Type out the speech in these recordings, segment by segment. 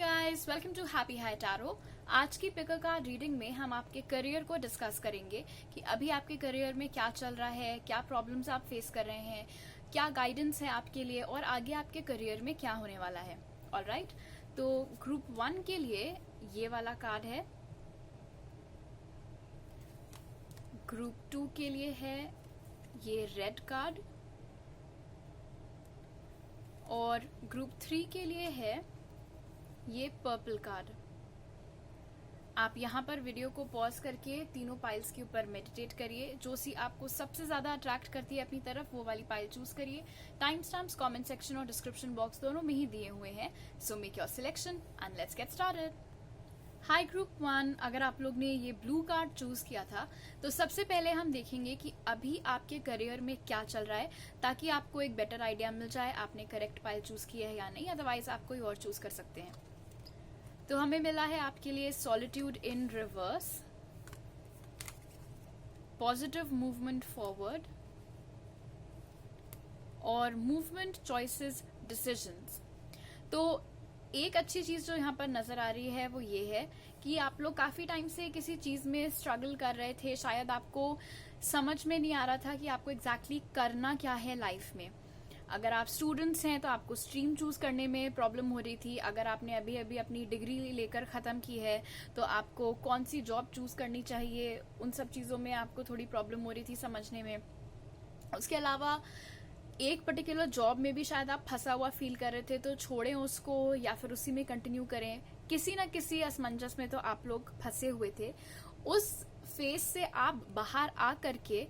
Guys, welcome to happy high tarot. आज की picker card reading में हम आपके करियर को डिस्कस करेंगे कि अभी आपके करियर में क्या चल रहा है, क्या प्रॉब्लम्स आप फेस कर रहे हैं, क्या गाइडेंस है आपके लिए और आगे आपके करियर में क्या होने वाला है। ऑलराइट, तो ग्रुप 1 के लिए ये वाला कार्ड है, ग्रुप 2 के लिए है ये रेड कार्ड और ग्रुप 3 के लिए है ये पर्पल कार्ड। आप यहाँ पर वीडियो को पॉज करके तीनों पाइल्स के ऊपर मेडिटेट करिए। जो सी आपको सबसे ज्यादा अट्रैक्ट करती है अपनी तरफ, वो वाली पाइल चूज करिए। टाइम स्टैम्प्स कमेंट सेक्शन और डिस्क्रिप्शन बॉक्स दोनों में ही दिए हुए हैं। So make your selection and let's get started. High group 1, अगर आप लोग ने ये ब्लू कार्ड चूज किया था तो सबसे पहले हम देखेंगे कि अभी आपके करियर में क्या चल रहा है, ताकि आपको एक बेटर आइडिया मिल जाए आपने करेक्ट पाइल चूज की है या नहीं। अदरवाइज आप कोई और चूज कर सकते हैं। तो हमें मिला है आपके लिए सॉलिट्यूड इन रिवर्स, पॉजिटिव मूवमेंट फॉरवर्ड और मूवमेंट चॉइसेस डिसीजंस। तो एक अच्छी चीज जो यहाँ पर नजर आ रही है वो ये है कि आप लोग काफी टाइम से किसी चीज में स्ट्रगल कर रहे थे। शायद आपको समझ में नहीं आ रहा था कि आपको एग्जैक्टली करना क्या है लाइफ में। अगर आप स्टूडेंट्स हैं तो आपको स्ट्रीम चूज करने में प्रॉब्लम हो रही थी। अगर आपने अभी अभी अपनी डिग्री लेकर खत्म की है तो आपको कौन सी जॉब चूज करनी चाहिए, उन सब चीजों में आपको थोड़ी प्रॉब्लम हो रही थी समझने में। उसके अलावा एक पर्टिकुलर जॉब में भी शायद आप फंसा हुआ फील कर रहे थे, तो छोड़ें उसको या फिर उसी में कंटिन्यू करें। किसी न किसी असमंजस में तो आप लोग फंसे हुए थे। उस फेज से आप बाहर आ करके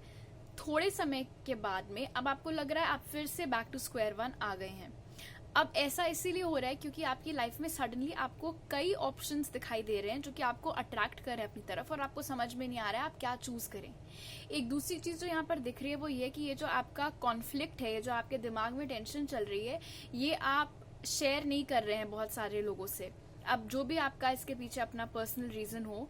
थोड़े समय के बाद में अब आपको लग रहा है आप फिर से बैक टू स्क्वायर वन आ गए हैं। अब ऐसा इसीलिए हो रहा है क्योंकि आपकी लाइफ में सडनली आपको कई ऑप्शंस दिखाई दे रहे हैं जो कि आपको अट्रैक्ट कर रहे हैं अपनी तरफ, और आपको समझ में नहीं आ रहा है आप क्या चूज करें। एक दूसरी चीज जो यहाँ पर दिख रही है वो ये कि ये जो आपका कॉन्फ्लिक्ट है, ये जो आपके दिमाग में टेंशन चल रही है, ये आप शेयर नहीं कर रहे हैं बहुत सारे लोगों से। अब जो भी आपका इसके पीछे अपना पर्सनल रीजन हो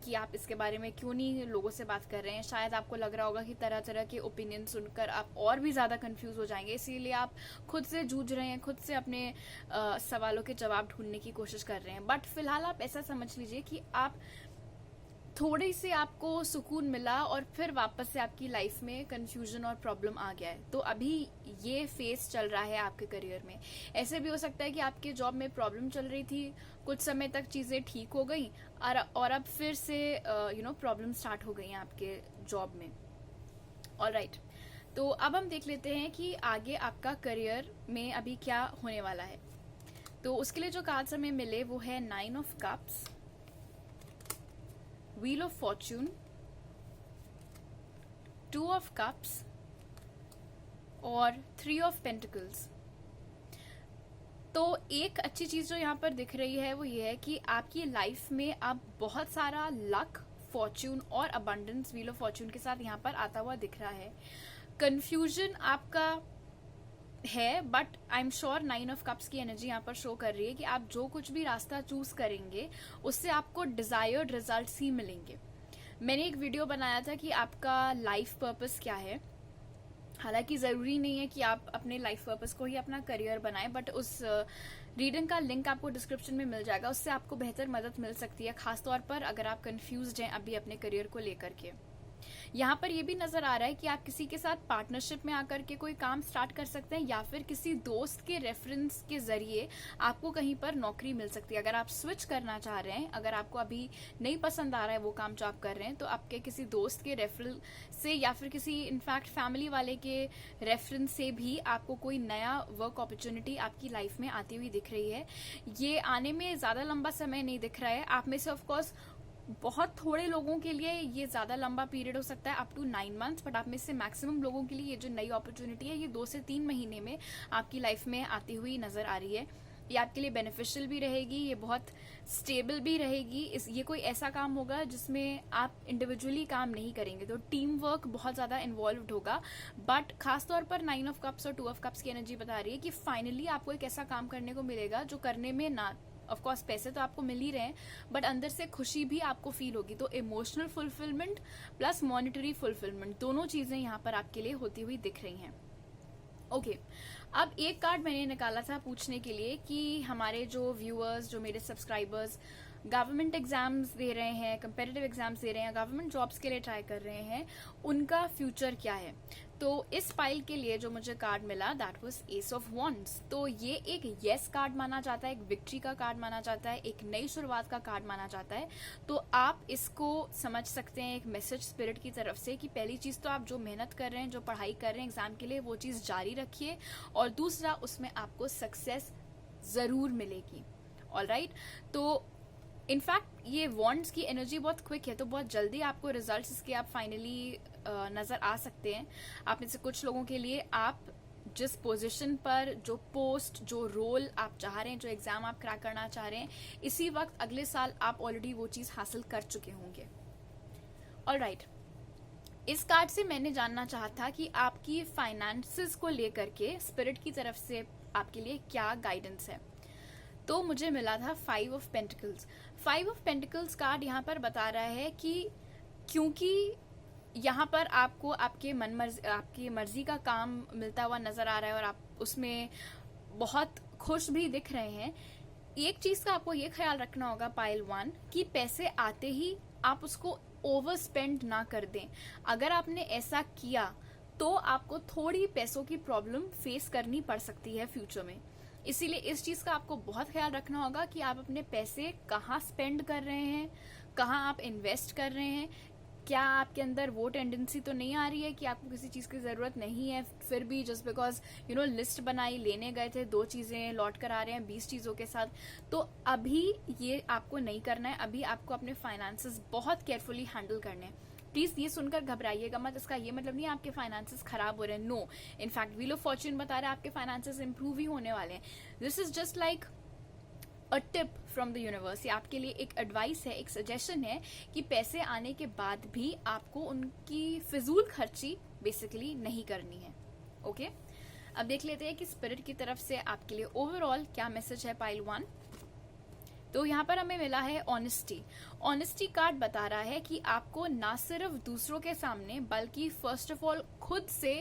कि आप इसके बारे में क्यों नहीं लोगों से बात कर रहे हैं, शायद आपको लग रहा होगा कि तरह तरह के ओपिनियन सुनकर आप और भी ज्यादा कंफ्यूज हो जाएंगे, इसीलिए आप खुद से जूझ रहे हैं, खुद से अपने सवालों के जवाब ढूंढने की कोशिश कर रहे हैं। बट फिलहाल आप ऐसा समझ लीजिए कि आप थोड़ी सी आपको सुकून मिला और फिर वापस से आपकी लाइफ में कंफ्यूजन और प्रॉब्लम आ गया है। तो अभी ये फेस चल रहा है आपके करियर में। ऐसे भी हो सकता है कि आपके जॉब में प्रॉब्लम चल रही थी, कुछ समय तक चीजें ठीक हो गई और अब फिर से प्रॉब्लम स्टार्ट हो गई हैं आपके जॉब में। ऑलराइट, तो अब हम देख लेते हैं कि आगे आपका करियर में अभी क्या होने वाला है। तो उसके लिए जो कार्ड्स हमें मिले वो है 9 of cups, Wheel of Fortune, 2 of Cups और 3 of Pentacles। तो एक अच्छी चीज जो यहाँ पर दिख रही है वो ये है कि आपकी लाइफ में अब बहुत सारा लक, फॉर्च्यून और अबंडेंस व्हील ऑफ फॉर्च्यून के साथ यहाँ पर आता हुआ दिख रहा है। कंफ्यूजन आपका है, but I am sure 9 of cups की एनर्जी यहाँ पर शो कर रही है कि आप जो कुछ भी रास्ता चूज करेंगे उससे आपको डिजायर्ड रिजल्ट्स ही मिलेंगे। मैंने एक वीडियो बनाया था कि आपका लाइफ पर्पस क्या है। हालांकि जरूरी नहीं है कि आप अपने लाइफ पर्पस को ही अपना करियर बनाएं, बट उस रीडिंग का लिंक आपको डिस्क्रिप्शन में मिल जाएगा। उससे आपको बेहतर मदद मिल सकती है, खासतौर पर अगर आप कंफ्यूज्ड हैं अभी अपने करियर को लेकर के। यहाँ पर ये भी नजर आ रहा है कि आप किसी के साथ पार्टनरशिप में आकर के कोई काम स्टार्ट कर सकते हैं, या फिर किसी दोस्त के रेफरेंस के जरिए आपको कहीं पर नौकरी मिल सकती है। अगर आप स्विच करना चाह रहे हैं, अगर आपको अभी नहीं पसंद आ रहा है वो काम जो आप कर रहे हैं, तो आपके किसी दोस्त के रेफरल से या फिर किसी इनफैक्ट फैमिली वाले के रेफरेंस से भी आपको कोई नया वर्क अपॉर्चुनिटी आपकी लाइफ में आती हुई दिख रही है। ये आने में ज्यादा लंबा समय नहीं दिख रहा है। आप में से ऑफकोर्स बहुत थोड़े लोगों के लिए ये ज्यादा लंबा पीरियड हो सकता है, अप टू 9 मंथ्स, बट आप में से मैक्सिमम लोगों के लिए ये जो नई अपॉर्चुनिटी है ये 2 से 3 महीने में आपकी लाइफ में आती हुई नजर आ रही है। ये आपके लिए बेनिफिशियल भी रहेगी, ये बहुत स्टेबल भी रहेगी। ये कोई ऐसा काम होगा जिसमें आप इंडिविजुअली काम नहीं करेंगे, तो टीम वर्क बहुत ज्यादा इन्वॉल्व्ड होगा। बट खासतौर पर 9 ऑफ कप्स और 2 ऑफ कप्स की एनर्जी बता रही है कि फाइनली आपको एक ऐसा काम करने को मिलेगा जो करने में ना, ऑफकोर्स पैसे तो आपको मिल ही रहे हैं, बट अंदर से खुशी भी आपको फील होगी। तो emotional fulfilment plus monetary fulfilment, दोनों चीजें यहाँ पर आपके लिए होती हुई दिख रही हैं। ओके, अब एक कार्ड मैंने निकाला था पूछने के लिए कि हमारे जो व्यूअर्स, जो मेरे सब्सक्राइबर्स गवर्नमेंट एग्जाम्स दे रहे हैं, कंपेटिटिव एग्जाम्स दे रहे हैं, गवर्नमेंट जॉब्स के लिए ट्राई कर रहे हैं, उनका फ्यूचर क्या है। तो इस फाइल के लिए जो मुझे कार्ड मिला that was S of wands. तो ये एक येस कार्ड माना जाता है, एक विक्ट्री का कार्ड माना जाता है, एक नई शुरुआत का कार्ड माना जाता है। तो आप इसको समझ सकते हैं एक मैसेज स्पिरिट की तरफ से कि पहली चीज तो आप जो मेहनत कर रहे हैं, जो पढ़ाई कर रहे हैं एग्जाम के लिए, वो चीज जारी रखिए, और दूसरा उसमें आपको सक्सेस जरूर मिलेगी। ऑलराइट, तो इनफैक्ट ये वॉन्ड्स की एनर्जी बहुत क्विक है, तो बहुत जल्दी आपको रिजल्ट्स इसके आप फाइनली नजर आ सकते हैं। आप में से कुछ लोगों के लिए आप जिस पोजीशन पर, जो पोस्ट, जो रोल आप चाह रहे हैं, जो एग्जाम आप क्रैक करना चाह रहे हैं, इसी वक्त अगले साल आप ऑलरेडी वो चीज हासिल कर चुके होंगे। ऑलराइट, इस कार्ड से मैंने जानना चाहा था कि आपकी फाइनेंसेस को लेकर के स्पिरिट की तरफ से आपके लिए क्या गाइडेंस है। तो मुझे मिला था 5 of pentacles. 5 of pentacles card यहाँ पर बता रहा है कि क्योंकि यहाँ पर आपको आपकी मर्जी का काम मिलता हुआ नजर आ रहा है और आप उसमें बहुत खुश भी दिख रहे हैं, एक चीज का आपको ये ख्याल रखना होगा पाइल 1 कि पैसे आते ही आप उसको ओवर स्पेंड ना कर दें। अगर आपने ऐसा किया तो आपको थोड़ी पैसों की प्रॉब्लम फेस करनी पड़ सकती है फ्यूचर में। इसीलिए इस चीज का आपको बहुत ख्याल रखना होगा कि आप अपने पैसे कहाँ स्पेंड कर रहे हैं, कहाँ आप इन्वेस्ट कर रहे हैं। क्या आपके अंदर वो टेंडेंसी तो नहीं आ रही है कि आपको किसी चीज की जरूरत नहीं है, फिर भी जस्ट बिकॉज लिस्ट बनाई, लेने गए थे 2 चीजें, लौट कर आ रहे हैं 20 चीजों के साथ। तो अभी ये आपको नहीं करना है। अभी आपको अपने फाइनेंसेस बहुत केयरफुली हैंडल करने हैं। प्लीज ये सुनकर घबराइएगा मत, इसका ये मतलब नहीं है आपके फाइनेंसेस खराब हो रहे हैं। No, in fact wheel of fortune बता रहा है आपके फाइनेंसेस इंप्रूव ही होने वाले हैं। This is just like a tip from the universe. ये आपके लिए एक एडवाइस है, एक सजेशन है कि पैसे आने के बाद भी आपको उनकी फिजूल खर्ची बेसिकली नहीं करनी है। ओके, अब देख लेते हैं कि स्पिरिट की तरफ से आपके लिए ओवरऑल क्या मैसेज है पाइल 1। तो यहाँ पर हमें मिला है ऑनेस्टी। ऑनेस्टी कार्ड बता रहा है कि आपको ना सिर्फ दूसरों के सामने बल्कि फर्स्ट ऑफ ऑल खुद से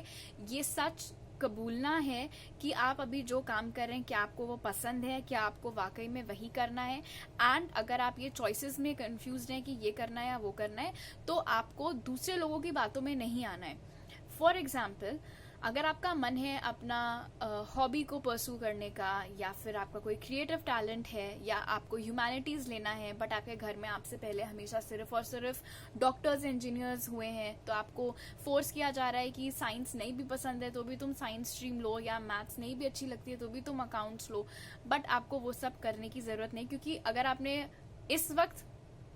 ये सच कबूलना है कि आप अभी जो काम कर रहे हैं क्या आपको वो पसंद है, क्या आपको वाकई में वही करना है। एंड अगर आप ये चॉइसेस में कंफ्यूज हैं कि ये करना है या वो करना है, तो आपको दूसरे लोगों की बातों में नहीं आना है। फॉर एग्जाम्पल, अगर आपका मन है अपना हॉबी को परस्यू करने का, या फिर आपका कोई क्रिएटिव टैलेंट है, या आपको ह्यूमैनिटीज लेना है, बट आपके घर में आपसे पहले हमेशा सिर्फ और सिर्फ डॉक्टर्स, इंजीनियर्स हुए हैं, तो आपको फोर्स किया जा रहा है कि साइंस नहीं भी पसंद है तो भी तुम साइंस स्ट्रीम लो, या मैथ्स नहीं भी अच्छी लगती है तो भी तुम अकाउंट्स लो। बट आपको वो सब करने की जरूरत नहीं, क्योंकि अगर आपने इस वक्त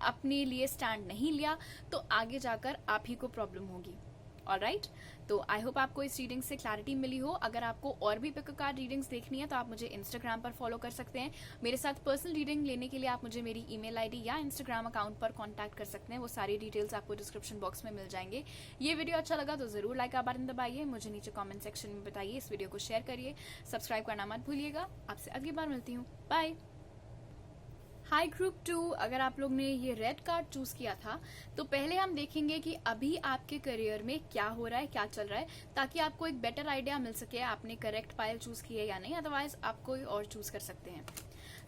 अपने लिए स्टैंड नहीं लिया तो आगे जाकर आप ही को प्रॉब्लम होगी। ऑलराइट, तो आई होप आपको इस रीडिंग से क्लैरिटी मिली हो। अगर आपको और भी पिक कार्ड रीडिंग्स देखनी है तो आप मुझे इंस्टाग्राम पर फॉलो कर सकते हैं। मेरे साथ पर्सनल रीडिंग लेने के लिए आप मुझे मेरी ईमेल आईडी या इंस्टाग्राम अकाउंट पर कांटेक्ट कर सकते हैं। वो सारी डिटेल्स आपको डिस्क्रिप्शन बॉक्स में मिल जाएंगे। ये वीडियो अच्छा लगा तो जरूर लाइक का बटन दबाइए, मुझे नीचे कॉमेंट सेक्शन में बताइए, इस वीडियो को शेयर करिए, सब्सक्राइब करना मत भूलिएगा। आपसे अगली बार मिलती हूँ, बाय। हाय ग्रुप 2, अगर आप लोग ने ये रेड कार्ड चूज किया था तो पहले हम देखेंगे कि अभी आपके करियर में क्या हो रहा है, क्या चल रहा है, ताकि आपको एक बेटर आइडिया मिल सके आपने करेक्ट पाइल चूज की है या नहीं। अदरवाइज आप कोई और चूज कर सकते हैं।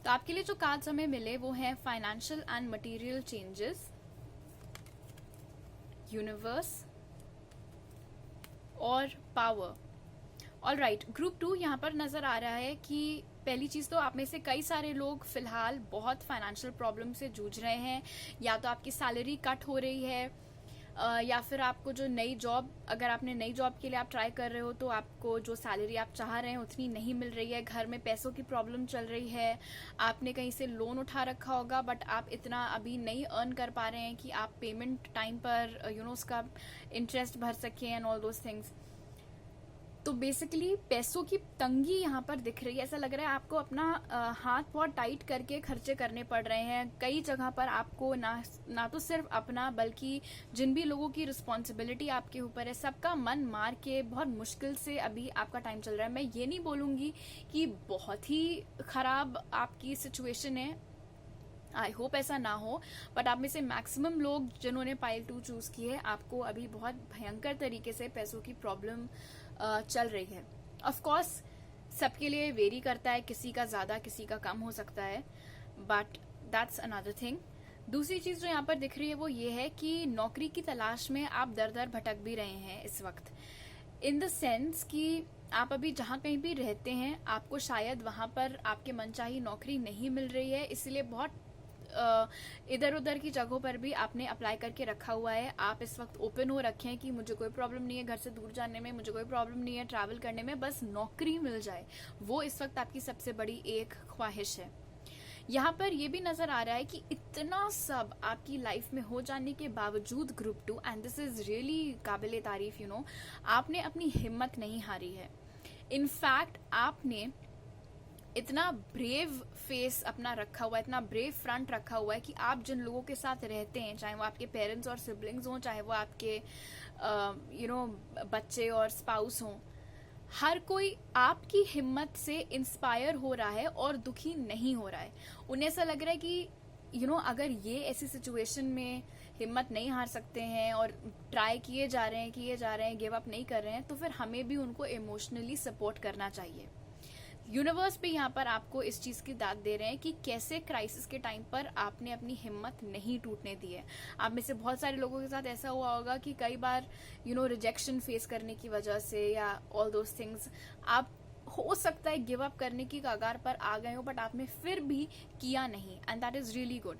तो आपके लिए जो कार्ड्स हमें मिले वो है financial and material changes, universe और पावर। ऑलराइट, ग्रुप 2 यहाँ पर नजर आ रहा है कि पहली चीज तो आप में से कई सारे लोग फिलहाल बहुत फाइनेंशियल प्रॉब्लम से जूझ रहे हैं। या तो आपकी सैलरी कट हो रही है, या फिर आपको जो नई जॉब, अगर आपने नई जॉब के लिए आप ट्राई कर रहे हो तो आपको जो सैलरी आप चाह रहे हैं उतनी नहीं मिल रही है। घर में पैसों की प्रॉब्लम चल रही है, आपने कहीं से लोन उठा रखा होगा बट आप इतना अभी नहीं अर्न कर पा रहे हैं कि आप पेमेंट टाइम पर उसका इंटरेस्ट भर सकें एंड ऑल दोज थिंग्स। तो बेसिकली पैसों की तंगी यहाँ पर दिख रही है। ऐसा लग रहा है आपको अपना हाथ बहुत टाइट करके खर्चे करने पड़ रहे हैं। कई जगह पर आपको ना तो सिर्फ अपना बल्कि जिन भी लोगों की रिस्पॉन्सिबिलिटी आपके ऊपर है सबका मन मार के बहुत मुश्किल से अभी आपका टाइम चल रहा है। मैं ये नहीं बोलूंगी कि बहुत ही खराब आपकी सिचुएशन है, आई होप ऐसा ना हो, बट आप में से मैक्सिमम लोग जिन्होंने पाइल 2 चूज की है आपको अभी बहुत भयंकर तरीके से पैसों की प्रॉब्लम चल रही है। ऑफ कोर्स सबके लिए वेरी करता है, किसी का ज्यादा किसी का कम हो सकता है, बट दैट्स अनदर थिंग। दूसरी चीज जो यहाँ पर दिख रही है वो ये है कि नौकरी की तलाश में आप दर दर भटक भी रहे हैं इस वक्त, इन द सेंस कि आप अभी जहाँ कहीं भी रहते हैं आपको शायद वहां पर आपके मनचाही नौकरी नहीं मिल रही है, इसलिए बहुत इधर उधर की जगहों पर भी आपने अप्लाई करके रखा हुआ है। आप इस वक्त ओपन हो रखे हैं कि मुझे कोई प्रॉब्लम नहीं है घर से दूर जाने में, मुझे कोई प्रॉब्लम नहीं है ट्रैवल करने में, बस नौकरी मिल जाए, वो इस वक्त आपकी सबसे बड़ी एक ख्वाहिश है। यहाँ पर ये भी नजर आ रहा है कि इतना सब आपकी लाइफ में हो जाने के बावजूद group 2, and this is really काबिले तारीफ, आपने अपनी हिम्मत नहीं हारी है। इनफैक्ट आपने इतना ब्रेव फेस अपना रखा हुआ है, इतना ब्रेव फ्रंट रखा हुआ है कि आप जिन लोगों के साथ रहते हैं, चाहे वो आपके पेरेंट्स और सिबलिंग्स हों, चाहे वो आपके बच्चे और स्पाउस हों, हर कोई आपकी हिम्मत से इंस्पायर हो रहा है और दुखी नहीं हो रहा है। उन्हें ऐसा लग रहा है कि अगर ये ऐसी सिचुएशन में हिम्मत नहीं हार सकते हैं और ट्राई किए जा रहे हैं, गिव अप नहीं कर रहे हैं, तो फिर हमें भी उनको इमोशनली सपोर्ट करना चाहिए। यूनिवर्स भी यहाँ पर आपको इस चीज की दाद दे रहे हैं कि कैसे क्राइसिस के टाइम पर आपने अपनी हिम्मत नहीं टूटने दी है। आप में से बहुत सारे लोगों के साथ ऐसा हुआ होगा कि कई बार रिजेक्शन फेस करने की वजह से या ऑल दोस थिंग्स आप हो सकता है गिव अप करने की कगार पर आ गए हो, बट आपने फिर भी किया नहीं, and that is really good.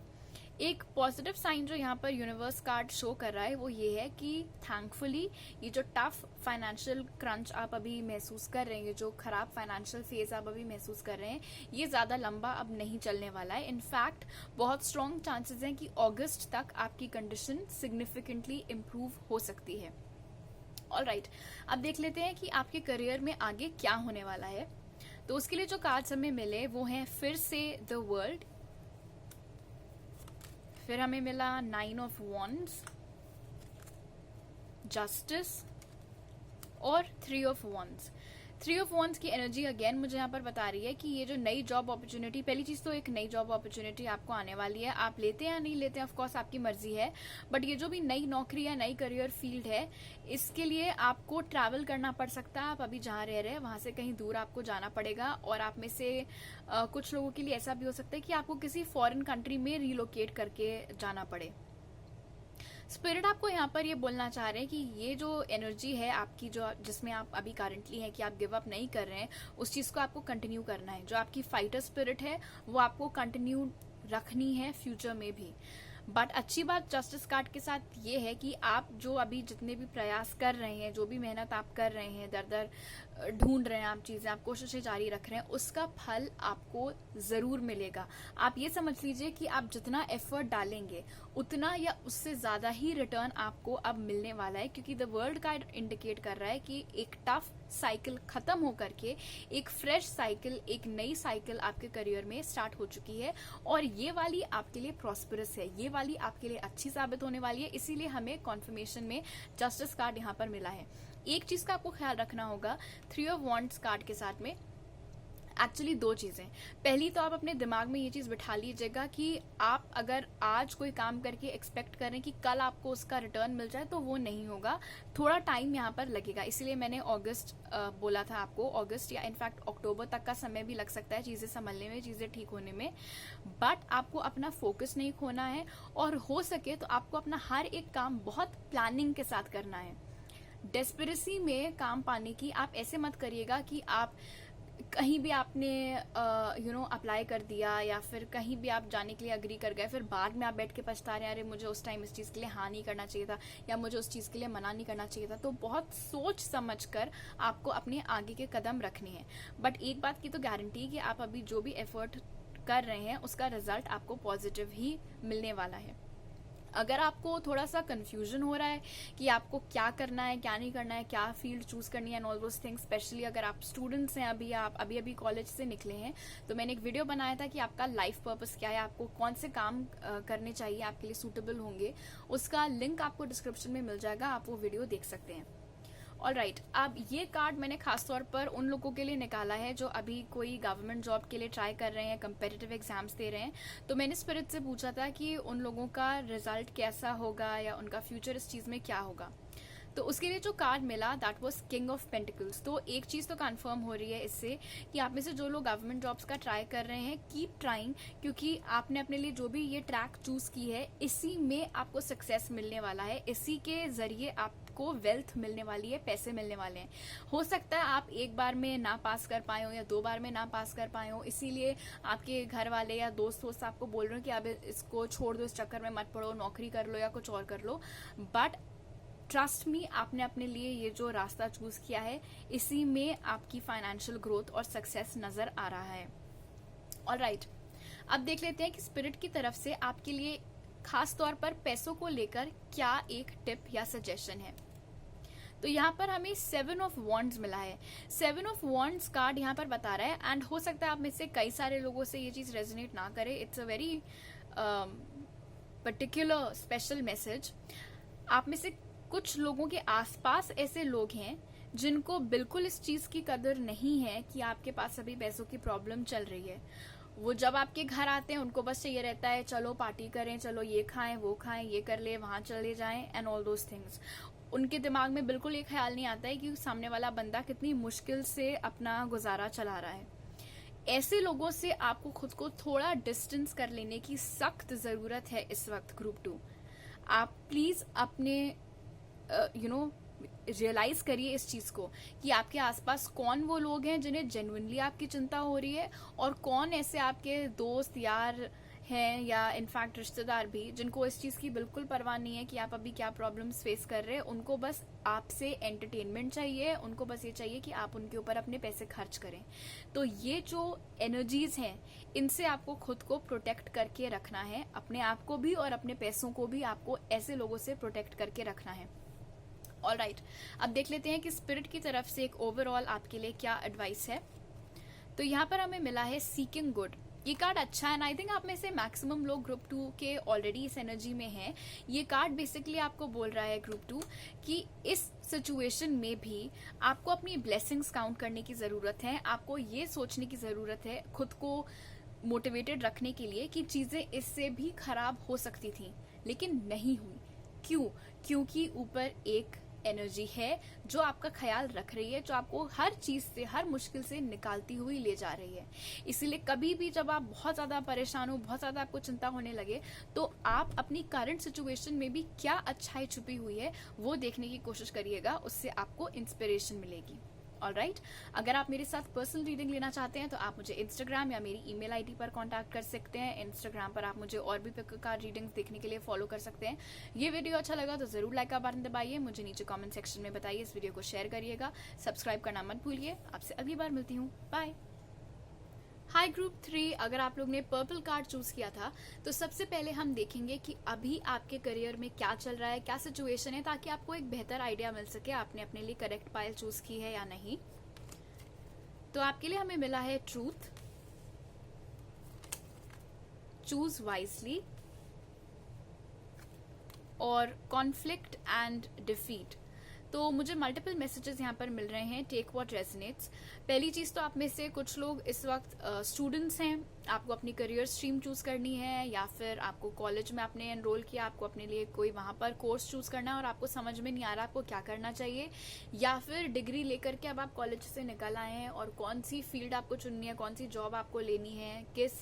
एक पॉजिटिव साइन जो यहाँ पर यूनिवर्स कार्ड शो कर रहा है वो ये है कि थैंकफुली ये जो टफ फाइनेंशियल क्रंच आप अभी महसूस कर रहे हैं, जो खराब फाइनेंशियल फेज आप अभी महसूस कर रहे हैं, ये ज्यादा लंबा अब नहीं चलने वाला है। इनफैक्ट बहुत स्ट्रॉन्ग चांसेस हैं कि अगस्त तक आपकी कंडीशन सिग्निफिकेंटली इम्प्रूव हो सकती है। ऑलराइट, अब देख लेते हैं कि आपके करियर में आगे क्या होने वाला है। तो उसके लिए जो कार्ड्स हमें मिले वो हैं फिर से द वर्ल्ड, फिर हमें मिला 9 ऑफ वॉन्ड्स, जस्टिस और 3 ऑफ वॉन्ड्स। 3 ऑफ वॉन्ड्स की एनर्जी अगेन मुझे यहाँ पर बता रही है कि ये जो नई जॉब अपॉर्चुनिटी, पहली चीज तो एक नई जॉब अपॉर्चुनिटी आपको आने वाली है, आप लेते हैं या नहीं लेते हैं ऑफ कोर्स आपकी मर्जी है, बट ये जो भी नई नौकरी या नई करियर फील्ड है, इसके लिए आपको ट्रैवल करना पड़ सकता है। आप अभी जहाँ रह रहे हैं वहां से कहीं दूर आपको जाना पड़ेगा, और आप में से कुछ लोगों के लिए ऐसा भी हो सकता है कि आपको किसी फॉरेन कंट्री में रिलोकेट करके जाना पड़े। स्पिरिट आपको यहाँ पर ये बोलना चाह रहे हैं कि ये जो एनर्जी है आपकी, जो जिसमें आप अभी करंटली हैं कि आप गिव अप नहीं कर रहे हैं, उस चीज को आपको कंटिन्यू करना है। जो आपकी फाइटर स्पिरिट है वो आपको कंटिन्यू रखनी है फ्यूचर में भी। बट अच्छी बात जस्टिस कार्ड के साथ ये है कि आप जो अभी जितने भी प्रयास कर रहे हैं, जो भी मेहनत आप कर रहे हैं, दर दर ढूंढ रहे हैं आप चीजें, आप कोशिशें जारी रख रहे हैं, उसका फल आपको जरूर मिलेगा। आप ये समझ लीजिए कि आप जितना एफर्ट डालेंगे उतना या उससे ज्यादा ही रिटर्न आपको अब मिलने वाला है, क्योंकि द वर्ल्ड कार्ड इंडिकेट कर रहा है कि एक टफ साइकिल खत्म होकर के एक फ्रेश साइकिल, एक नई साइकिल आपके करियर में स्टार्ट हो चुकी है, और ये वाली आपके लिए प्रॉस्परस है, ये वाली आपके लिए अच्छी साबित होने वाली है। इसीलिए हमें कॉन्फर्मेशन में जस्टिस कार्ड यहाँ पर मिला है। एक चीज का आपको ख्याल रखना होगा 3 ऑफ वॉन्ड्स कार्ड के साथ में, एक्चुअली दो चीजें। पहली तो आप अपने दिमाग में ये चीज बिठा लीजिएगा कि आप अगर आज कोई काम करके एक्सपेक्ट करें कि कल आपको उसका रिटर्न मिल जाए, तो वो नहीं होगा, थोड़ा टाइम यहाँ पर लगेगा। इसीलिए मैंने अगस्त बोला था आपको, अगस्त या इनफैक्ट अक्टूबर तक का समय भी लग सकता है चीजें संभलने में, चीजें ठीक होने में। बट आपको अपना फोकस नहीं खोना है, और हो सके तो आपको अपना हर एक काम बहुत प्लानिंग के साथ करना है। डेस्परेसी में काम पाने की आप ऐसे मत करिएगा कि आप कहीं भी आपने अप्लाई कर दिया या फिर कहीं भी आप जाने के लिए अग्री कर गए, फिर बाद में आप बैठ के पछता रहे हैं, अरे मुझे उस टाइम इस चीज के लिए हाँ नहीं करना चाहिए था, या मुझे उस चीज के लिए मना नहीं करना चाहिए था। तो बहुत सोच समझ कर आपको अपने आगे के कदम रखने हैं। बट एक बात की तो गारंटी है कि आप अभी जो भी एफर्ट कर रहे हैं उसका रिजल्ट आपको पॉजिटिव ही मिलने वाला है। अगर आपको थोड़ा सा कंफ्यूजन हो रहा है कि आपको क्या करना है, क्या नहीं करना है, क्या फील्ड चूज करनी है and all those things, specially अगर आप स्टूडेंट्स हैं, अभी आप अभी कॉलेज से निकले हैं, तो मैंने एक वीडियो बनाया था कि आपका लाइफ पर्पस क्या है, आपको कौन से काम करने चाहिए आपके लिए सूटेबल होंगे। उसका लिंक आपको डिस्क्रिप्शन में मिल जाएगा, आप वो वीडियो देख सकते हैं। ऑलराइट, अब ये कार्ड मैंने खासतौर पर उन लोगों के लिए निकाला है जो अभी कोई गवर्नमेंट जॉब के लिए ट्राई कर रहे हैं, कंपेटिटिव एग्जाम्स दे रहे हैं। तो मैंने स्पिरिट से पूछा था कि उन लोगों का रिजल्ट कैसा होगा या उनका फ्यूचर इस चीज में क्या होगा। तो उसके लिए जो कार्ड मिला that was king of pentacles. तो एक चीज तो कंफर्म हो रही है इससे कि आप में से जो लोग गवर्नमेंट जॉब्स का ट्राई कर रहे हैं, कीप ट्राइंग, क्योंकि आपने अपने लिए जो भी ये ट्रैक चूज की है इसी में आपको सक्सेस मिलने वाला है, इसी के जरिए आपको वेल्थ मिलने वाली है, पैसे मिलने वाले हैं। हो सकता है आप एक बार में ना पास कर पाए हो या 2 बार में ना पास कर पाए हो, इसीलिए आपके घर वाले या दोस्त आपको बोल रहे हो कि अब इसको छोड़ दो, इस चक्कर में मत पड़ो, नौकरी कर लो या कुछ और कर लो। बट ट्रस्ट मी, आपने अपने लिए ये जो रास्ता चूज किया है इसी में आपकी फाइनेंशियल ग्रोथ और सक्सेस नजर आ रहा है। ऑलराइट, अब देख लेते हैं कि स्पिरिट की तरफ से आपके लिए खास तौर पर पैसों को लेकर क्या एक टिप या सजेशन है। तो यहाँ पर हमें 7 ऑफ वॉन्ड्स मिला है। 7 ऑफ वॉन्ड्स कार्ड यहाँ पर बता रहा है, एंड हो सकता है आप में से कई सारे लोगों से ये चीज रेजोनेट ना करे, it's a very particular special message. आप में से कुछ लोगों के आसपास ऐसे लोग हैं जिनको बिल्कुल इस चीज की कदर नहीं है कि आपके पास अभी पैसों की प्रॉब्लम चल रही है। वो जब आपके घर आते हैं उनको बस चाहिए रहता है चलो पार्टी करें, चलो ये खाएं वो खाएं, ये कर ले, वहां चले जाएं, एंड ऑल दोज थिंग्स। उनके दिमाग में बिल्कुल ये ख्याल नहीं आता है कि सामने वाला बंदा कितनी मुश्किल से अपना गुजारा चला रहा है। ऐसे लोगों से आपको खुद को थोड़ा डिस्टेंस कर लेने की सख्त जरूरत है इस वक्त ग्रुप 2। आप प्लीज अपने रियलाइज करिए इस चीज को कि आपके आसपास कौन वो लोग हैं जिन्हें जेन्युइनली आपकी चिंता हो रही है, और कौन ऐसे आपके दोस्त यार हैं या इनफैक्ट रिश्तेदार भी जिनको इस चीज की बिल्कुल परवाह नहीं है कि आप अभी क्या प्रॉब्लम्स फेस कर रहे हैं। उनको बस आपसे एंटरटेनमेंट चाहिए, उनको बस ये चाहिए कि आप उनके ऊपर अपने पैसे खर्च करें। तो ये जो एनर्जीज हैं इनसे आपको खुद को प्रोटेक्ट करके रखना है, अपने आप को भी और अपने पैसों को भी आपको ऐसे लोगों से प्रोटेक्ट करके रखना है। ऑलराइट, अब देख लेते हैं कि स्पिरिट की तरफ से एक ओवरऑल आपके लिए क्या एडवाइस है। तो यहाँ पर हमें मिला है सीकिंग गुड। ये कार्ड अच्छा है, एंड आई थिंक आप में से मैक्सिमम लोग ग्रुप 2 के ऑलरेडी इस एनर्जी में हैं। ये कार्ड बेसिकली आपको बोल रहा है ग्रुप 2 कि इस सिचुएशन में भी आपको अपनी ब्लेसिंग्स काउंट करने की जरूरत है। आपको ये सोचने की जरूरत है खुद को मोटिवेटेड रखने के लिए कि चीजें इससे भी खराब हो सकती थी लेकिन नहीं हुई। क्यों? क्योंकि ऊपर एक एनर्जी है जो आपका ख्याल रख रही है, जो आपको हर चीज से, हर मुश्किल से निकालती हुई ले जा रही है। इसीलिए कभी भी जब आप बहुत ज्यादा परेशान हो, बहुत ज्यादा आपको चिंता होने लगे, तो आप अपनी करंट सिचुएशन में भी क्या अच्छाई छुपी हुई है वो देखने की कोशिश करिएगा, उससे आपको इंस्पिरेशन मिलेगी। ऑलराइट, अगर आप मेरे साथ पर्सनल रीडिंग लेना चाहते हैं तो आप मुझे इंस्टाग्राम या मेरी ईमेल आईडी पर कांटेक्ट कर सकते हैं। इंस्टाग्राम पर आप मुझे और भी प्रकार रीडिंग्स देखने के लिए फॉलो कर सकते हैं। ये वीडियो अच्छा लगा तो जरूर लाइक का बटन दबाइए, मुझे नीचे कमेंट सेक्शन में बताइए, इस वीडियो को शेयर करिएगा, सब्सक्राइब करना मत भूलिए। आपसे अगली बार मिलती हूँ, बाय। हाय ग्रुप 3, अगर आप लोग ने पर्पल कार्ड चूज किया था तो सबसे पहले हम देखेंगे कि अभी आपके करियर में क्या चल रहा है, क्या सिचुएशन है, ताकि आपको एक बेहतर आइडिया मिल सके आपने अपने लिए करेक्ट पाइल चूज की है या नहीं। तो आपके लिए हमें मिला है ट्रूथ, चूज वाइजली और कॉन्फ्लिक्ट एंड डिफीट। तो मुझे मल्टीपल मैसेजेस यहाँ पर मिल रहे हैं, टेक व्हाट रेजोनेट्स। पहली चीज तो आप में से कुछ लोग इस वक्त स्टूडेंट्स हैं, आपको अपनी करियर स्ट्रीम चूज करनी है, या फिर आपको कॉलेज में आपने एनरोल किया, आपको अपने लिए कोई वहां पर कोर्स चूज करना है और आपको समझ में नहीं आ रहा आपको क्या करना चाहिए, या फिर डिग्री लेकर के अब आप कॉलेज से निकल आए हैं और कौन सी फील्ड आपको चुननी है, कौन सी जॉब आपको लेनी है, किस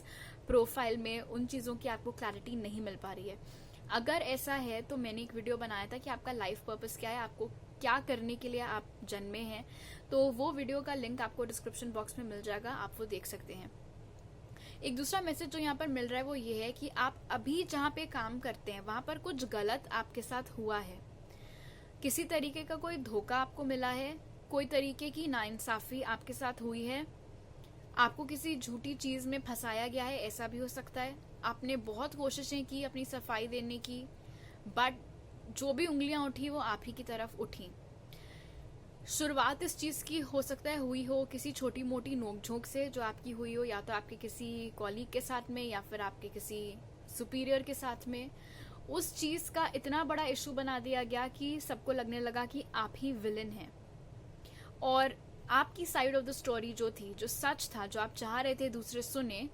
प्रोफाइल में, उन चीजों की आपको क्लैरिटी नहीं मिल पा रही है। अगर ऐसा है तो मैंने एक वीडियो बनाया था कि आपका लाइफ पर्पस क्या है, आपको क्या करने के लिए आप जन्मे हैं, तो वो वीडियो का लिंक आपको डिस्क्रिप्शन बॉक्स में मिल जाएगा, आप वो देख सकते हैं। एक दूसरा मैसेज जो यहाँ पर मिल रहा है वो ये है कि आप अभी जहाँ पे काम करते हैं वहां पर कुछ गलत आपके साथ हुआ है, किसी तरीके का कोई धोखा आपको मिला है, कोई तरीके की नाइंसाफी आपके साथ हुई है, आपको किसी झूठी चीज में फंसाया गया है, ऐसा भी हो सकता है। आपने बहुत कोशिशें की अपनी सफाई देने की, बट जो भी उंगलियां उठी वो आप ही की तरफ उठी। शुरुआत इस चीज की हो सकता है हुई हो किसी छोटी मोटी नोकझोंक से जो आपकी हुई हो, या तो आपके किसी कॉलीग के साथ में या फिर आपके किसी सुपीरियर के साथ में। उस चीज का इतना बड़ा इशू बना दिया गया कि सबको लगने लगा कि आप ही विलन हैं, और आपकी साइड ऑफ द स्टोरी जो थी, जो सच था, जो आप चाह रहे थे दूसरे सुने,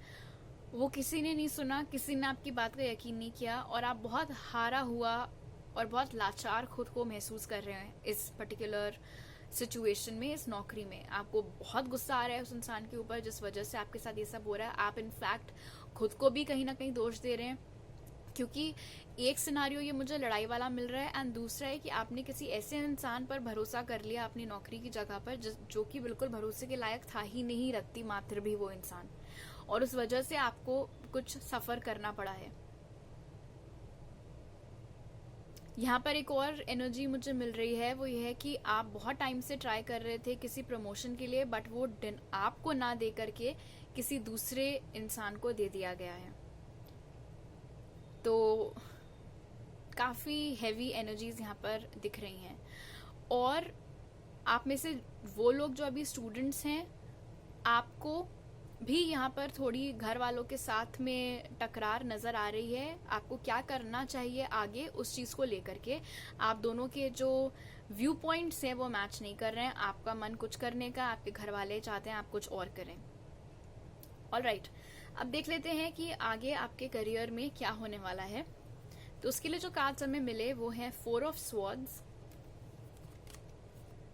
वो किसी ने नहीं सुना, किसी ने आपकी बात का यकीन नहीं किया, और आप बहुत हारा हुआ और बहुत लाचार खुद को महसूस कर रहे हैं इस पर्टिकुलर सिचुएशन में, इस नौकरी में। आपको बहुत गुस्सा आ रहा है उस इंसान के ऊपर जिस वजह से आपके साथ ये सब हो रहा है। आप इनफैक्ट खुद को भी कहीं ना कहीं दोष दे रहे हैं, क्योंकि एक सिनारियो ये मुझे लड़ाई वाला मिल रहा है, एंड दूसरा है कि आपने किसी ऐसे इंसान पर भरोसा कर लिया अपनी नौकरी की जगह पर जो कि बिल्कुल भरोसे के लायक था ही नहीं, रत्ती मात्र भी वो इंसान, और उस वजह से आपको कुछ सफर करना पड़ा है। यहाँ पर एक और एनर्जी मुझे मिल रही है, वो ये है कि आप बहुत टाइम से ट्राई कर रहे थे किसी प्रमोशन के लिए, बट वो आपको ना दे करके किसी दूसरे इंसान को दे दिया गया है। तो काफी हैवी एनर्जीज यहाँ पर दिख रही हैं। और आप में से वो लोग जो अभी स्टूडेंट्स हैं, आपको भी यहाँ पर थोड़ी घर वालों के साथ में टकरार नजर आ रही है। आपको क्या करना चाहिए आगे उस चीज को लेकर के आप दोनों के जो व्यू पॉइंट्स हैं वो मैच नहीं कर रहे हैं। आपका मन कुछ करने का, आपके घर वाले चाहते हैं आप कुछ और करें। ऑलराइट, अब देख लेते हैं कि आगे आपके करियर में क्या होने वाला है। तो उसके लिए जो कार्ड्स हमें मिले वो हैं 4 of swords,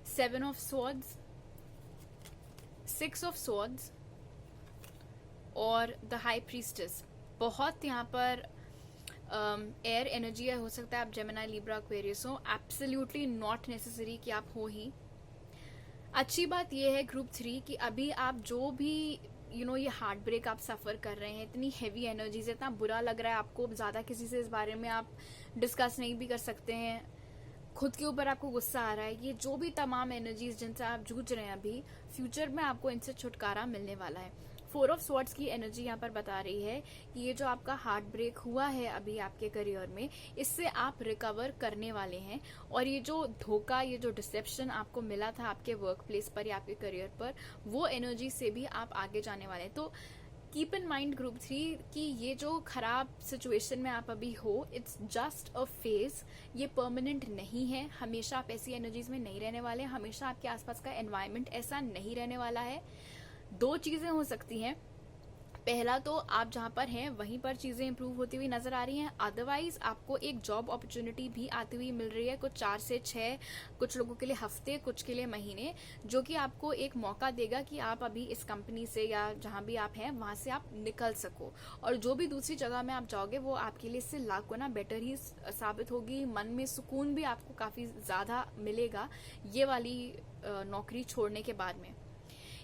7 of swords, 6 of swords और द हाई प्रीस्टेस। बहुत यहाँ पर एयर एनर्जी है, हो सकता है आप जेमिनी, लिब्रा, एक्वेरियस हो। एब्सोल्युटली नॉट नेसेसरी कि आप हो ही। अच्छी बात यह है ग्रुप 3 कि अभी आप जो भी ये हार्ट ब्रेक आप सफर कर रहे हैं, इतनी हैवी एनर्जीज, इतना बुरा लग रहा है आपको, ज्यादा किसी से इस बारे में आप डिस्कस नहीं भी कर सकते हैं, खुद के ऊपर आपको गुस्सा आ रहा है, ये जो भी तमाम एनर्जीज जिनसे आप जूझ रहे हैं अभी, फ्यूचर में आपको इनसे छुटकारा मिलने वाला है। 4 ऑफ स्वॉर्ड्स की एनर्जी यहाँ पर बता रही है कि ये जो आपका हार्ट ब्रेक हुआ है अभी आपके करियर में, इससे आप रिकवर करने वाले हैं। और ये जो धोखा, ये जो डिसेप्शन आपको मिला था आपके वर्क प्लेस पर या आपके करियर पर, वो एनर्जी से भी आप आगे जाने वाले हैं। तो कीप इन माइंड ग्रुप 3 कि ये जो खराब सिचुएशन में आप अभी हो, इट्स जस्ट अ फेज, ये परमानेंट नहीं है। हमेशा आप ऐसी एनर्जीज में नहीं रहने वाले, हमेशा आपके आसपास का एनवायरनमेंट ऐसा नहीं रहने वाला है। 2 चीजें हो सकती हैं, पहला तो आप जहां पर हैं वहीं पर चीजें इंप्रूव होती हुई नजर आ रही हैं, अदरवाइज आपको एक जॉब अपॉर्चुनिटी भी आती हुई मिल रही है, कुछ 4 से 6, कुछ लोगों के लिए हफ्ते, कुछ के लिए महीने, जो कि आपको एक मौका देगा कि आप अभी इस कंपनी से या जहां भी आप हैं वहां से आप निकल सको, और जो भी दूसरी जगह में आप जाओगे वो आपके लिए इससे लाख गुना बेटर ही साबित होगी। मन में सुकून भी आपको काफी ज्यादा मिलेगा ये वाली नौकरी छोड़ने के बाद में।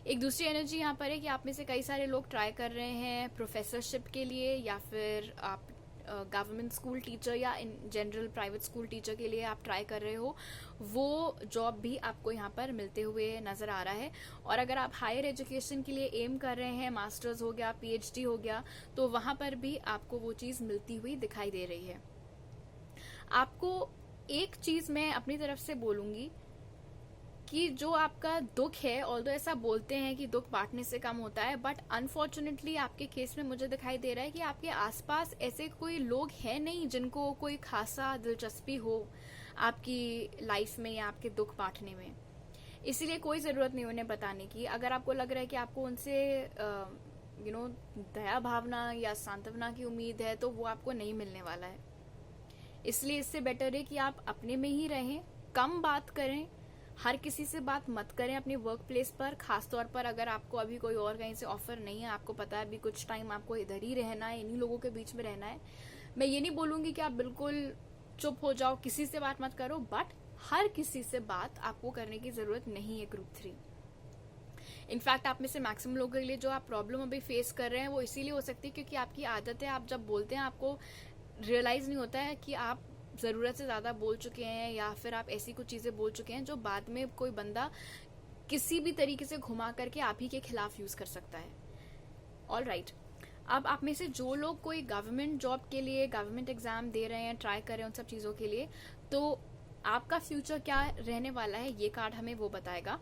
एक दूसरी एनर्जी यहाँ पर है कि आप में से कई सारे लोग ट्राई कर रहे हैं प्रोफेसरशिप के लिए, या फिर आप गवर्नमेंट स्कूल टीचर या in general private school teacher के लिए आप ट्राई कर रहे हो, वो जॉब भी आपको यहाँ पर मिलते हुए नजर आ रहा है। और अगर आप हायर एजुकेशन के लिए एम कर रहे हैं, मास्टर्स हो गया, PhD हो गया, तो वहां पर भी आपको वो चीज मिलती हुई दिखाई दे रही है। आपको एक चीज मैं अपनी तरफ से बोलूंगी कि जो आपका दुख है, ऑल्दो ऐसा बोलते हैं कि दुख बांटने से कम होता है, बट अनफॉर्चुनेटली आपके केस में मुझे दिखाई दे रहा है कि आपके आसपास ऐसे कोई लोग हैं नहीं जिनको कोई खासा दिलचस्पी हो आपकी लाइफ में या आपके दुख बांटने में। इसीलिए कोई जरूरत नहीं उन्हें बताने की। अगर आपको लग रहा है कि आपको उनसे दया भावना या सांत्वना की उम्मीद है, तो वो आपको नहीं मिलने वाला है। इसलिए इससे बेटर है कि आप अपने में ही रहें, कम बात करें, हर किसी से बात मत करें अपने वर्क प्लेस पर, खासतौर पर अगर आपको अभी कोई और कहीं से ऑफर नहीं है, आपको पता है अभी कुछ टाइम आपको इधर ही रहना है, इन्हीं लोगों के बीच में रहना है। मैं ये नहीं बोलूंगी कि आप बिल्कुल चुप हो जाओ, किसी से बात मत करो, बट हर किसी से बात आपको करने की जरूरत नहीं है ग्रुप 3। इनफैक्ट आप में से मैक्सिमम लोगों के लिए जो आप प्रॉब्लम अभी फेस कर रहे हैं वो इसीलिए हो सकती है क्योंकि आपकी आदत है, आप जब बोलते हैं आपको रियलाइज नहीं होता है कि आप जरूरत से ज्यादा बोल चुके हैं, या फिर आप ऐसी कुछ चीजें बोल चुके हैं जो बाद में कोई बंदा किसी भी तरीके से घुमा करके आप ही के खिलाफ यूज कर सकता है। ऑलराइट, अब आप में से जो लोग कोई गवर्नमेंट जॉब के लिए गवर्नमेंट एग्जाम दे रहे हैं, ट्राई कर रहे हैं उन सब चीजों के लिए, तो आपका फ्यूचर क्या रहने वाला है ये कार्ड हमें वो बताएगा।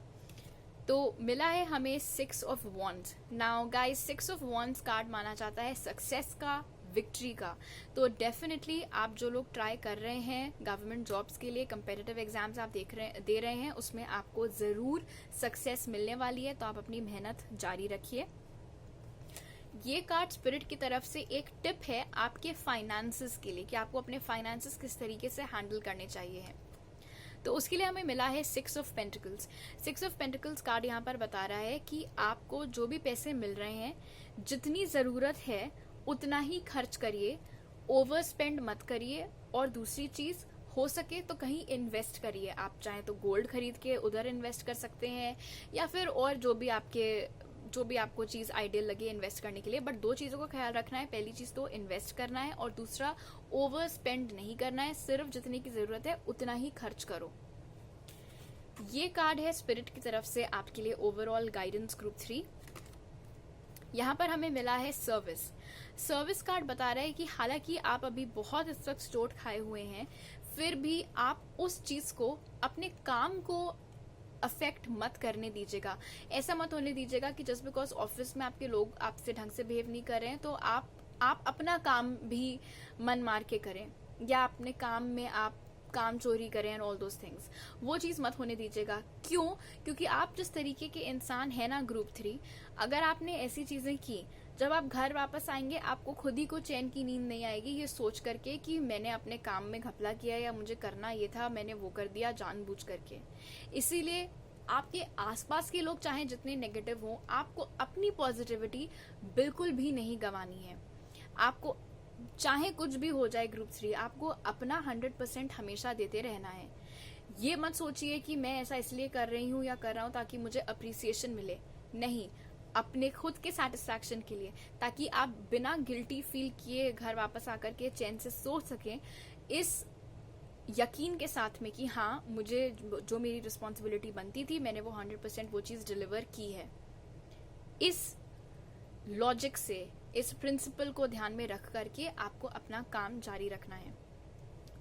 तो मिला है हमें 6 of wands. Now guys, 6 of wands card माना जाता है सक्सेस का, विक्ट्री का। तो डेफिनेटली आप जो लोग ट्राई कर रहे हैं गवर्नमेंट जॉब्स के लिए, कंपेटिटिव एग्जाम्स आप दे रहे हैं, उसमें आपको जरूर सक्सेस मिलने वाली है, तो आप अपनी मेहनत जारी रखिए। ये कार्ड स्पिरिट की तरफ से एक टिप है आपके फाइनेंसेस के लिए कि आपको अपने फाइनेंसेस किस तरीके से हैंडल करने चाहिए है। तो उसके लिए हमें मिला है 6 of pentacles. 6 of pentacles card यहाँ पर बता रहा है कि आपको जो भी पैसे मिल रहे हैं, जितनी जरूरत है उतना ही खर्च करिए, ओवर स्पेंड मत करिए। और दूसरी चीज, हो सके तो कहीं इन्वेस्ट करिए। आप चाहे तो गोल्ड खरीद के उधर इन्वेस्ट कर सकते हैं, या फिर और जो भी आपको चीज आइडियल लगे इन्वेस्ट करने के लिए। बट 2 चीजों का ख्याल रखना है, पहली चीज तो इन्वेस्ट करना है और दूसरा ओवर स्पेंड नहीं करना है, सिर्फ जितने की जरूरत है उतना ही खर्च करो। ये कार्ड है स्पिरिट की तरफ से आपके लिए ओवरऑल गाइडेंस ग्रुप 3। यहाँ पर हमें मिला है सर्विस कार्ड बता रहा है कि हालांकि आप अभी बहुत इस वक्त चोट खाए हुए हैं, फिर भी आप उस चीज को, अपने काम को अफेक्ट मत करने दीजिएगा। ऐसा मत होने दीजिएगा कि जस्ट बिकॉज ऑफिस में आपके लोग आपसे ढंग से बिहेव नहीं कर रहे हैं तो आप अपना काम भी मन मार के करें, या अपने काम में आप काम चोरी करें एंड ऑल दोस थिंग्स। वो चीज मत होने दीजिएगा। क्यों? क्योंकि आप जिस तरीके के इंसान है ना ग्रुप 3, अगर आपने ऐसी चीजें की, जब आप घर वापस आएंगे आपको खुद ही को चैन की नींद नहीं आएगी ये सोच करके कि मैंने अपने काम में घपला किया या मुझे करना ये था, मैंने वो कर दिया जानबूझ करके। इसीलिए आपके आसपास के लोग चाहे जितने नेगेटिव हों, आपको अपनी पॉजिटिविटी बिल्कुल भी नहीं गंवानी है। आपको चाहे कुछ भी हो जाए ग्रुप 3, आपको अपना 100% हमेशा देते रहना है। ये मत सोचिए कि मैं ऐसा इसलिए कर रही हूँ या कर रहा हूँ ताकि मुझे अप्रिसिएशन मिले। नहीं, अपने खुद के सेटिस्फैक्शन के लिए, ताकि आप बिना गिल्टी फील किए घर वापस आकर के चैन से सो सकें, इस यकीन के साथ में कि हाँ, मुझे जो मेरी रिस्पॉन्सिबिलिटी बनती थी मैंने वो 100% वो चीज डिलीवर की है। इस लॉजिक से, इस प्रिंसिपल को ध्यान में रख करके आपको अपना काम जारी रखना है।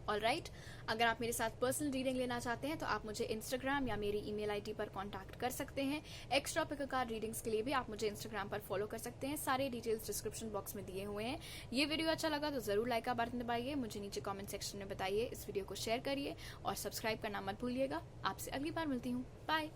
ऑलराइट, अगर आप मेरे साथ पर्सनल रीडिंग लेना चाहते हैं तो आप मुझे इंस्टाग्राम या मेरी ईमेल आईडी पर कांटेक्ट कर सकते हैं। एक्स्ट्रा पिक कार्ड रीडिंग्स के लिए भी आप मुझे इंस्टाग्राम पर फॉलो कर सकते हैं। सारे डिटेल्स डिस्क्रिप्शन बॉक्स में दिए हुए हैं। ये वीडियो अच्छा लगा तो जरूर लाइक का बटन दबाइए, मुझे नीचे कमेंट सेक्शन में बताइए, इस वीडियो को शेयर करिए और सब्सक्राइब करना मत भूलिएगा। आपसे अगली बार मिलती हूँ। बाय।